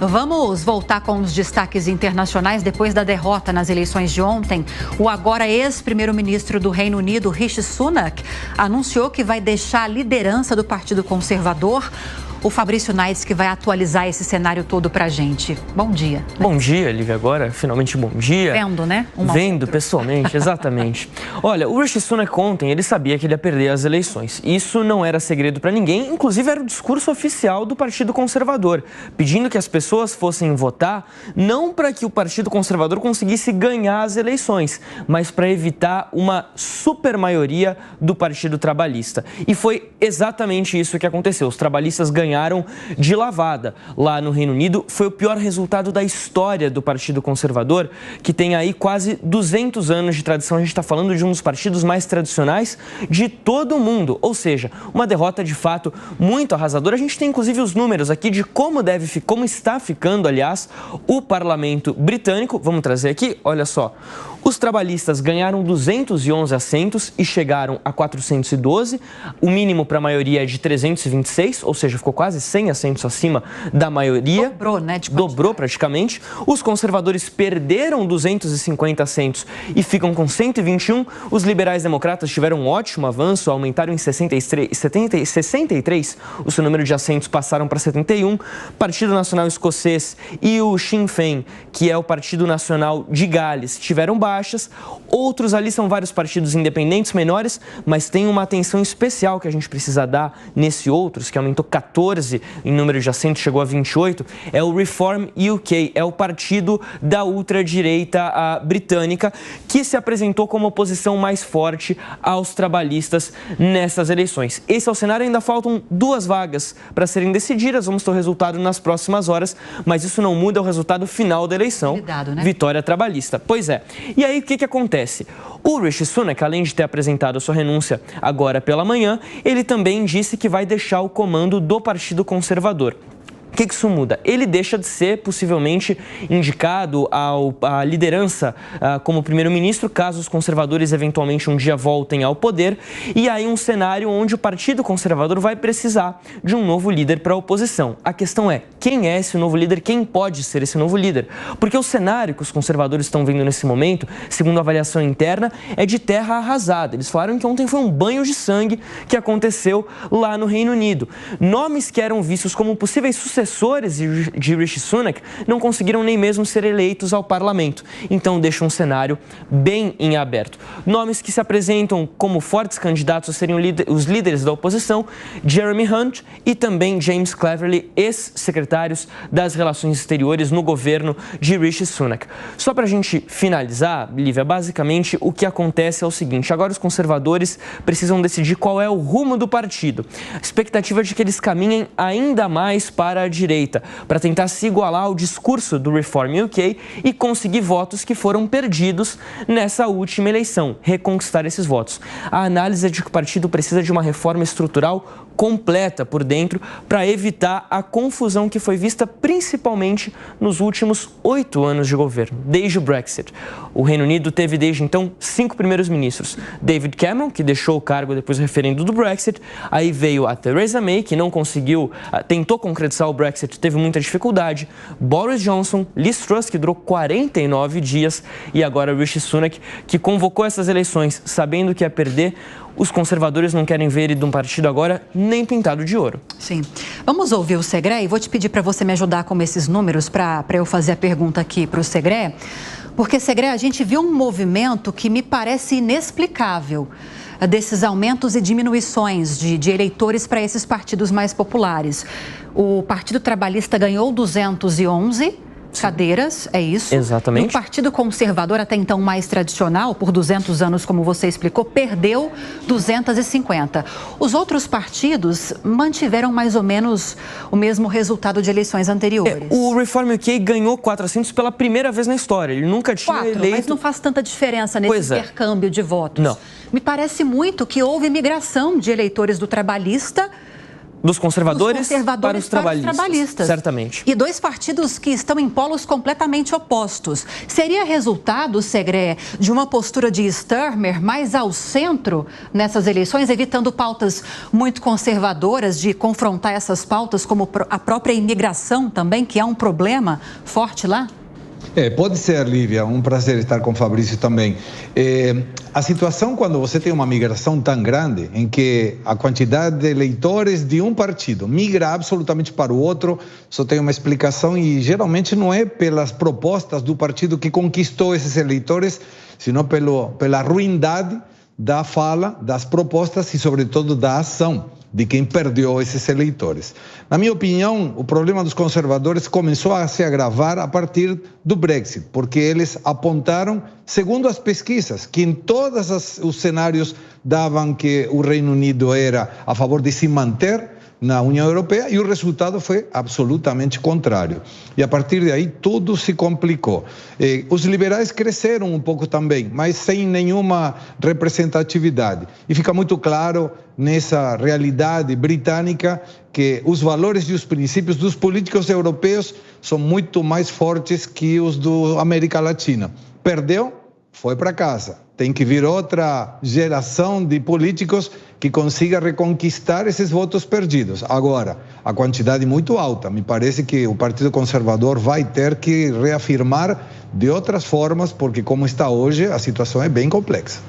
Vamos voltar com os destaques internacionais depois da derrota nas eleições de ontem. O agora ex-primeiro-ministro do Reino Unido, Rishi Sunak, anunciou que vai deixar a liderança do Partido Conservador. O Fabrício Naires que vai atualizar esse cenário todo pra gente. Bom dia. Bom dia, Lívia, agora, finalmente bom dia. Vendo, né? Vendo pessoalmente, exatamente. Olha, o Rishi Sunak ontem, ele sabia que ele ia perder as eleições. Isso não era segredo pra ninguém, inclusive era o discurso oficial do Partido Conservador, pedindo que as pessoas fossem votar, não para que o Partido Conservador conseguisse ganhar as eleições, mas para evitar uma supermaioria do Partido Trabalhista. E foi exatamente isso que aconteceu. Os trabalhistas ganharam de lavada. Lá no Reino Unido, foi o pior resultado da história do Partido Conservador, que tem aí quase 200 anos de tradição. A gente está falando de um dos partidos mais tradicionais de todo o mundo. Ou seja, uma derrota de fato muito arrasadora. A gente tem inclusive os números aqui de como está ficando, aliás, o parlamento britânico. Vamos trazer aqui, olha só. Os trabalhistas ganharam 211 assentos e chegaram a 412. O mínimo para a maioria é de 326, ou seja, ficou quase 100 assentos acima da maioria. Dobrou, né? Dobrou praticamente. Os conservadores perderam 250 assentos e ficam com 121. Os liberais-democratas tiveram um ótimo avanço, aumentaram em 63. O seu número de assentos passaram para 71. Partido Nacional Escocês e o Sinn Féin, que é o Partido Nacional de Gales, tiveram baixas. Outros ali são vários partidos independentes menores, mas tem uma atenção especial que a gente precisa dar nesse outros, que aumentou 14 em número de assentos, chegou a 28, é o Reform UK, é o partido da ultradireita britânica, que se apresentou como oposição mais forte aos trabalhistas nessas eleições. Esse é o cenário, ainda faltam 2 vagas para serem decididas, vamos ter o resultado nas próximas horas, mas isso não muda o resultado final da eleição, né? Vitória trabalhista. Pois é. E aí, o que acontece? O Rishi Sunak, além de ter apresentado a sua renúncia agora pela manhã, ele também disse que vai deixar o comando do Partido Conservador. O que isso muda? Ele deixa de ser, possivelmente, indicado à liderança como primeiro-ministro, caso os conservadores eventualmente um dia voltem ao poder. E aí um cenário onde o Partido Conservador vai precisar de um novo líder para a oposição. A questão é, quem é esse novo líder? Quem pode ser esse novo líder? Porque o cenário que os conservadores estão vendo nesse momento, segundo a avaliação interna, é de terra arrasada. Eles falaram que ontem foi um banho de sangue que aconteceu lá no Reino Unido. Nomes que eram vistos como possíveis sucessores de Rishi Sunak não conseguiram nem mesmo ser eleitos ao parlamento. Então deixa um cenário bem em aberto. Nomes que se apresentam como fortes candidatos a serem os líderes da oposição, Jeremy Hunt e também James Cleverly, ex-secretários das Relações Exteriores no governo de Rishi Sunak. Só para a gente finalizar, Lívia, basicamente o que acontece é o seguinte: agora os conservadores precisam decidir qual é o rumo do partido. A expectativa é de que eles caminhem ainda mais para a direita, para tentar se igualar ao discurso do Reform UK e conseguir votos que foram perdidos nessa última eleição, reconquistar esses votos. A análise é de que o partido precisa de uma reforma estrutural completa por dentro para evitar a confusão que foi vista principalmente nos últimos 8 anos de governo, desde o Brexit. O Reino Unido teve desde então 5 primeiros ministros. David Cameron, que deixou o cargo depois do referendo do Brexit, aí veio a Theresa May, que não conseguiu, tentou concretizar o Brexit, teve muita dificuldade, Boris Johnson, Liz Truss, que durou 49 dias, e agora Rishi Sunak, que convocou essas eleições sabendo que ia perder. Os conservadores não querem ver ele de um partido agora nem pintado de ouro. Sim. Vamos ouvir o Segré e vou te pedir para você me ajudar com esses números para eu fazer a pergunta aqui para o Segré. Porque, Segré, a gente viu um movimento que me parece inexplicável desses aumentos e diminuições de eleitores para esses partidos mais populares. O Partido Trabalhista ganhou 211 cadeiras, é isso? Exatamente. E o Partido Conservador, até então mais tradicional, por 200 anos, como você explicou, perdeu 250. Os outros partidos mantiveram mais ou menos o mesmo resultado de eleições anteriores. O Reform UK ganhou 4 assentos pela primeira vez na história. Ele nunca tinha eleito... Mas não faz tanta diferença nesse intercâmbio de votos. Não. Me parece muito que houve migração de eleitores do trabalhista Dos conservadores para os trabalhistas. Certamente. E dois partidos que estão em polos completamente opostos. Seria resultado, Segré, de uma postura de Starmer mais ao centro nessas eleições, evitando pautas muito conservadoras, de confrontar essas pautas como a própria imigração também, que é um problema forte lá? Pode ser, Lívia, um prazer estar com o Fabrício também. A situação quando você tem uma migração tão grande, em que a quantidade de eleitores de um partido migra absolutamente para o outro, só tem uma explicação e geralmente não é pelas propostas do partido que conquistou esses eleitores, senão pela ruindade da fala, das propostas e, sobretudo, da ação de quem perdeu esses eleitores. Na minha opinião, o problema dos conservadores começou a se agravar a partir do Brexit, porque eles apontaram, segundo as pesquisas, que em todos os cenários davam que o Reino Unido era a favor de se manter na União Europeia e o resultado foi absolutamente contrário. E a partir daí tudo se complicou. Os liberais cresceram um pouco também, mas sem nenhuma representatividade. E fica muito claro nessa realidade britânica que os valores e os princípios dos políticos europeus são muito mais fortes que os da América Latina. Perdeu? Foi para casa. Tem que vir outra geração de políticos que consiga reconquistar esses votos perdidos. Agora, a quantidade muito alta. Me parece que o Partido Conservador vai ter que reafirmar de outras formas, porque como está hoje, a situação é bem complexa.